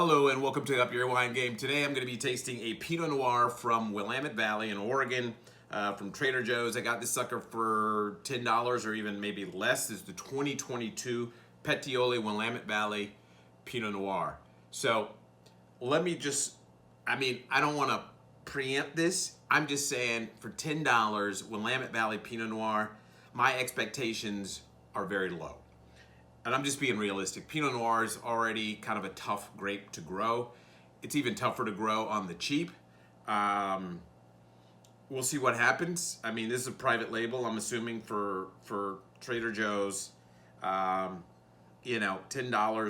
Hello and welcome to Up Your Wine Game. Today I'm going to be tasting a Pinot Noir from Willamette Valley in Oregon from Trader Joe's. I got this sucker for $10 or even maybe less. This is the 2022 Petiole Willamette Valley Pinot Noir. So let me just, I don't want to preempt this. I'm just saying for $10 Willamette Valley Pinot Noir, my expectations are very low. And I'm just being realistic. Pinot Noir is already kind of a tough grape to grow. It's even tougher to grow on the cheap. We'll see what happens. I mean, this is a private label, I'm assuming, for Trader Joe's. $10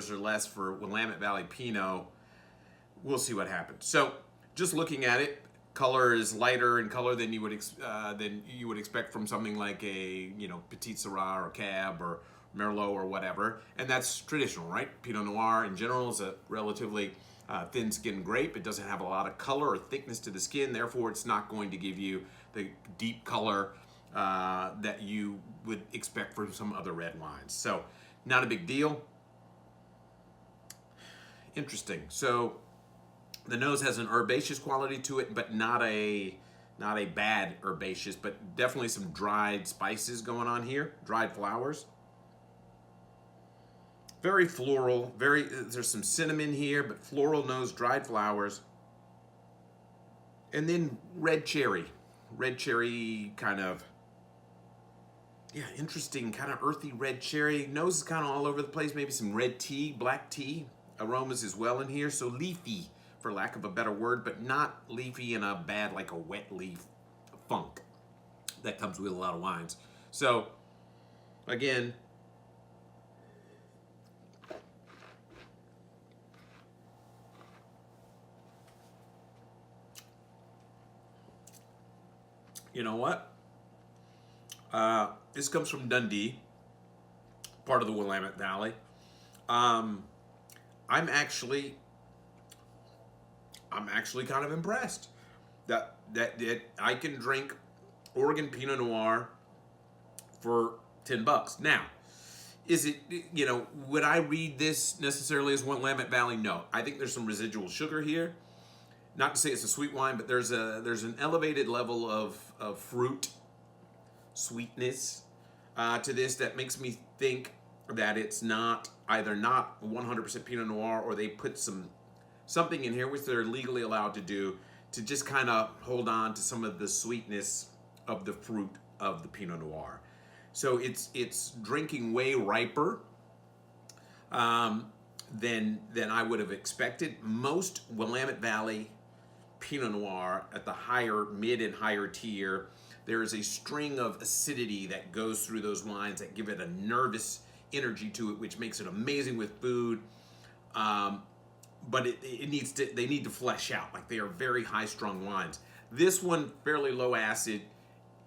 or less for Willamette Valley Pinot. We'll see what happens. So, just looking at it, color is lighter in color than you would expect from something like a Petite Syrah or Cab or Merlot or whatever, and that's traditional, right? Pinot Noir in general is a relatively thin-skinned grape. It doesn't have a lot of color or thickness to the skin, therefore it's not going to give you the deep color that you would expect from some other red wines. So, not a big deal. Interesting. So, the nose has an herbaceous quality to it, but not a bad herbaceous, but definitely some dried spices going on here, dried flowers. Very floral, there's some cinnamon here, but floral nose, dried flowers. And then red cherry kind of, interesting, kind of earthy red cherry. Nose is kind of all over the place, maybe some red tea, black tea aromas as well in here. So leafy, for lack of a better word, but not leafy in a bad, like a wet leaf funk that comes with a lot of wines. So, again, you know what? This comes from Dundee, part of the Willamette Valley. I'm actually kind of impressed that I can drink Oregon Pinot Noir for $10. Now, is it, would I read this necessarily as Willamette Valley? No. I think there's some residual sugar here. Not to say it's a sweet wine, but there's an elevated level of fruit sweetness to this that makes me think that it's not 100% Pinot Noir, or they put something in here, which they're legally allowed to do, to just kind of hold on to some of the sweetness of the fruit of the Pinot Noir. So it's drinking way riper than I would have expected. Most Willamette Valley Pinot Noir at the mid and higher tier, there is a string of acidity that goes through those wines that give it a nervous energy to it, which makes it amazing with food. But they need to flesh out. Like, they are very high strung wines. This one, fairly low acid,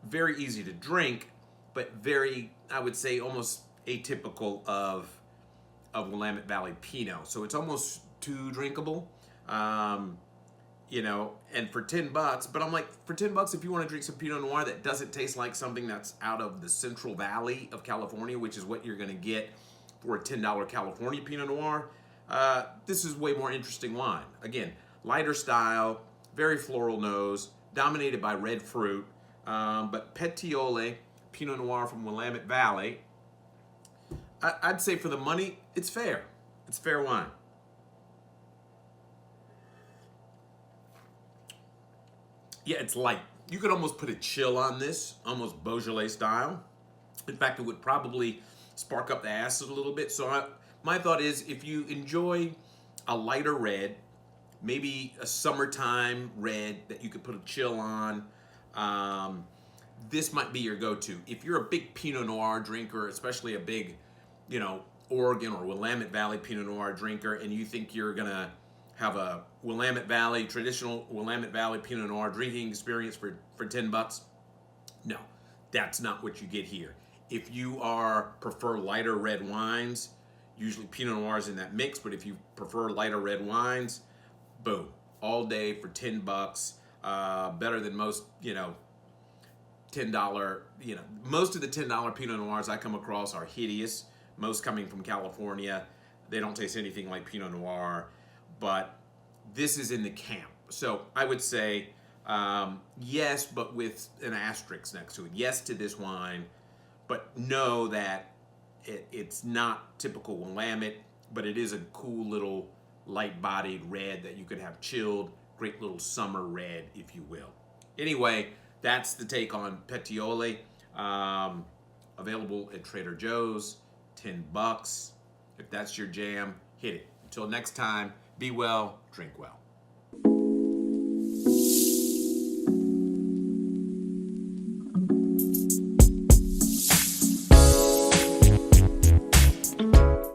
very easy to drink, but very, I would say, almost atypical of Willamette Valley Pinot. So it's almost too drinkable. And for $10, but I'm like, for $10, if you want to drink some Pinot Noir that doesn't taste like something that's out of the Central Valley of California, which is what you're going to get for a $10 California Pinot Noir, this is way more interesting wine. Again, lighter style, very floral nose, dominated by red fruit, but Petiole Pinot Noir from Willamette Valley, I'd say for the money, it's fair. It's fair wine. Yeah, it's light. You could almost put a chill on this, almost Beaujolais style. In fact, it would probably spark up the acid a little bit. So my thought is, if you enjoy a lighter red, maybe a summertime red that you could put a chill on, this might be your go-to. If you're a big Pinot Noir drinker, especially a big, Oregon or Willamette Valley Pinot Noir drinker, and you think you're gonna have a traditional Willamette Valley Pinot Noir drinking experience for $10, no, that's not what you get here. If you prefer lighter red wines, usually Pinot Noir is in that mix, but if you prefer lighter red wines, boom, all day for $10, better than most, $10, most of the $10 Pinot Noirs I come across are hideous, most coming from California. They don't taste anything like Pinot Noir. but this is in the camp. So I would say yes, but with an asterisk next to it. Yes to this wine, but know that it's not typical Willamette, but it is a cool little light-bodied red that you could have chilled. Great little summer red, if you will. Anyway, that's the take on Petiole. Available at Trader Joe's, $10. If that's your jam, hit it. Until next time, be well, drink well.